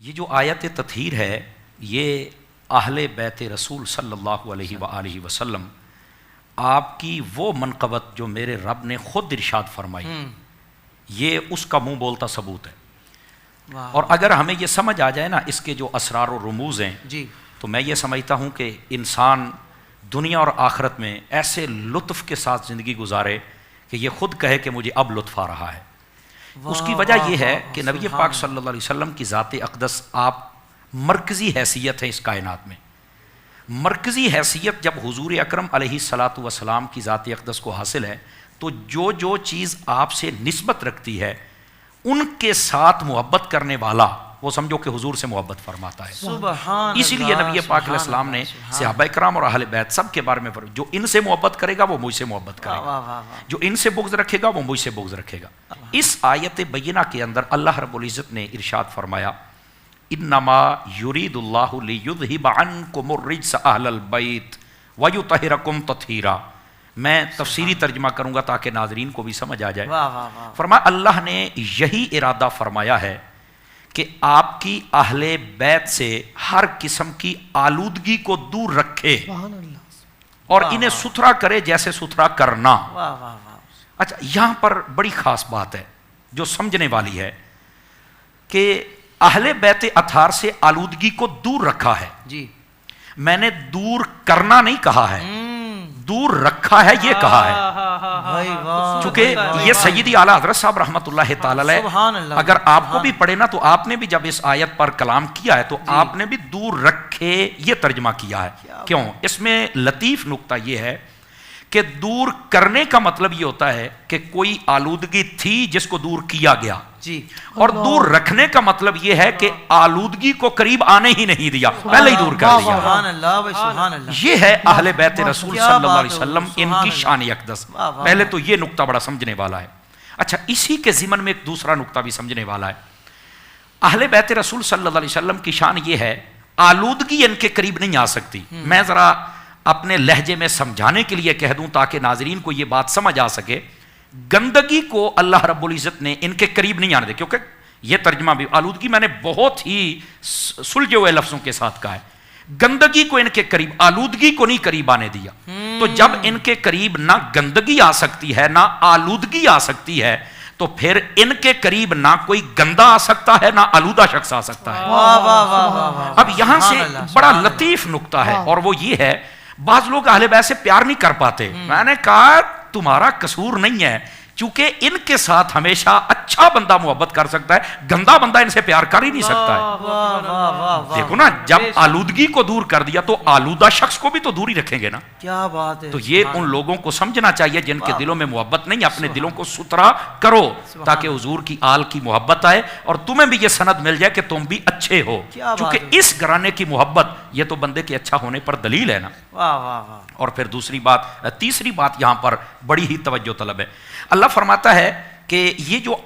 یہ جو آیت تطہیر ہے یہ اہل بیت رسول صلی اللہ علیہ وآلہ وسلم آپ کی وہ منقبت جو میرے رب نے خود ارشاد فرمائی، یہ اس کا منہ بولتا ثبوت ہے۔ اور اگر ہمیں یہ سمجھ آ جائے نا اس کے جو اسرار و رموز ہیں جی، تو میں یہ سمجھتا ہوں کہ انسان دنیا اور آخرت میں ایسے لطف کے ساتھ زندگی گزارے کہ یہ خود کہے کہ مجھے اب لطف آ رہا ہے۔ اس کی وجہ یہ ہے کہ نبی پاک صلی اللہ علیہ وسلم کی ذات اقدس آپ مرکزی حیثیت ہے اس کائنات میں۔ مرکزی حیثیت جب حضور اکرم علیہ الصلاۃ والسلام کی ذات اقدس کو حاصل ہے تو جو چیز آپ سے نسبت رکھتی ہے ان کے ساتھ محبت کرنے والا وہ سمجھو کہ حضور سے محبت فرماتا ہے۔ سبحان اسی لیے نبی پاک علیہ السلام نے صحابہ کرام اور اہل بیت سب کے بارے میں جو ان سے محبت کرے گا وہ مجھ سے محبت کرے گا، جو ان سے بغض رکھے گا وہ مجھ سے بغض رکھے گا۔ اس آیت بینہ کے اندر اللہ رب العزت نے ارشاد فرمایا انما یرید اللہ لیذھب عنکم الرجس اہل البیت ویطہرکم تطہیرا۔ میں تفسیری ترجمہ کروں گا تاکہ ناظرین کو بھی سمجھ آ جائے۔ فرمایا اللہ نے یہی ارادہ فرمایا ہے کہ آپ کی اہل بیت سے ہر قسم کی آلودگی کو دور رکھے اور انہیں ستھرا کرے جیسے ستھرا کرنا۔ اچھا، یہاں پر بڑی خاص بات ہے جو سمجھنے والی ہے کہ اہل بیت اطہار سے آلودگی کو دور رکھا ہے۔ جی، میں نے دور کرنا نہیں کہا ہے، دور رکھا ہے یہ کہا ہے، چونکہ یہ سیدی اعلیٰ حضرت صاحب رحمۃ اللہ تعالی علیہ اگر آپ کو بھی پڑھے نا تو آپ نے بھی جب اس آیت پر کلام کیا ہے تو آپ نے بھی دور رکھے یہ ترجمہ کیا ہے۔ کیوں؟ اس میں لطیف نکتہ یہ ہے کہ دور کرنے کا مطلب یہ ہوتا ہے کہ کوئی آلودگی تھی جس کو دور کیا گیا، جی، اور دور رکھنے کا مطلب یہ ہے کہ آلودگی کو قریب آنے ہی نہیں دیا، پہلے ہی دور کر دیا۔ سبحان اللہ سبحان اللہ۔ یہ ہے اہل بیت رسول صلی اللہ علیہ وسلم ان کی شان اقدس۔ پہلے تو یہ نقطہ بڑا سمجھنے والا ہے۔ اچھا، اسی کے ضمن میں ایک دوسرا نقطہ بھی سمجھنے والا ہے۔ اہل بیت رسول صلی اللہ علیہ وسلم کی شان یہ ہے آلودگی ان کے قریب نہیں آ سکتی۔ میں ذرا اپنے لہجے میں سمجھانے کے لیے کہہ دوں تاکہ ناظرین کو یہ بات سمجھ آ سکے، گندگی کو اللہ رب العزت نے ان کے قریب نہیں آنے دے، کیونکہ یہ ترجمہ بھی آلودگی میں نے بہت ہی سلجھے ہوئے لفظوں کے ساتھ کہا ہے، گندگی کو ان کے قریب، آلودگی کو نہیں قریب آنے دیا۔ تو جب ان کے قریب نہ گندگی آ سکتی ہے نہ آلودگی آ سکتی ہے تو پھر ان کے قریب نہ کوئی گندا آ سکتا ہے نہ آلودہ شخص آ سکتا ہے۔ اب یہاں سے بڑا لطیف نقطہ ہے اور وہ یہ ہے بعض لوگ اہل بیت سے پیار نہیں کر پاتے۔ میں نے کہا تمہارا قصور نہیں ہے، چونکہ ان کے ساتھ ہمیشہ اچھا بندہ محبت کر سکتا ہے، گندا بندہ ان سے پیار کر ہی نہیں سکتا ہے۔ دیکھو نا، جب آلودگی کو دور کر دیا تو آلودہ شخص کو بھی تو دور ہی رکھیں گے نا۔ کیا بات ہے۔ تو یہ ان لوگوں کو سمجھنا چاہیے جن کے دلوں میں محبت نہیں، اپنے دلوں کو ستھرا کرو تاکہ حضور کی آل کی محبت آئے اور تمہیں بھی یہ سند مل جائے کہ تم بھی اچھے ہو، چونکہ اس گھرانے کی محبت یہ تو بندے کے اچھا ہونے پر دلیل ہے نا۔ اور پھر تیسری بات یہاں پر بڑی ہی توجہ طلب ہے۔ اللہ فرماتا ہے کہ یہ جو